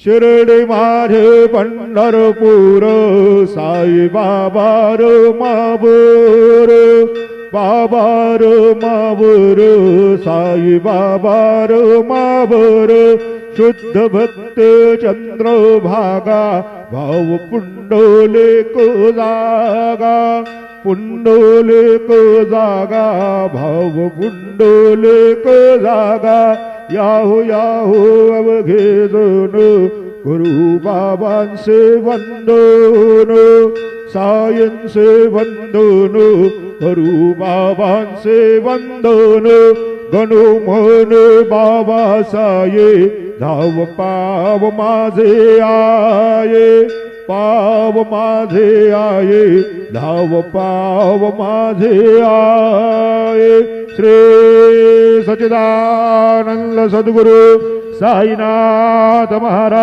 शिर्डी माझे पंढरपूर साई बाबा रे माबूर बाबा रे माबूर साई बाबा रे माबूर शुद्ध भक्त चंद्रभागा भाव पुंडलिक जागा पुंडलिक जागा भाव पुंडलिक जागा याहू याहू अवघे जण गुरु बाबांचे वंदन सायंचे वंदन गुरु बाबांचे वंदन गणू मन बाबा साये धाव पाव माझे आये पाव माझे आये धाव पाव माझे आये श्री सच्चिदानंद सद्गुरु साईनाथ महाराज।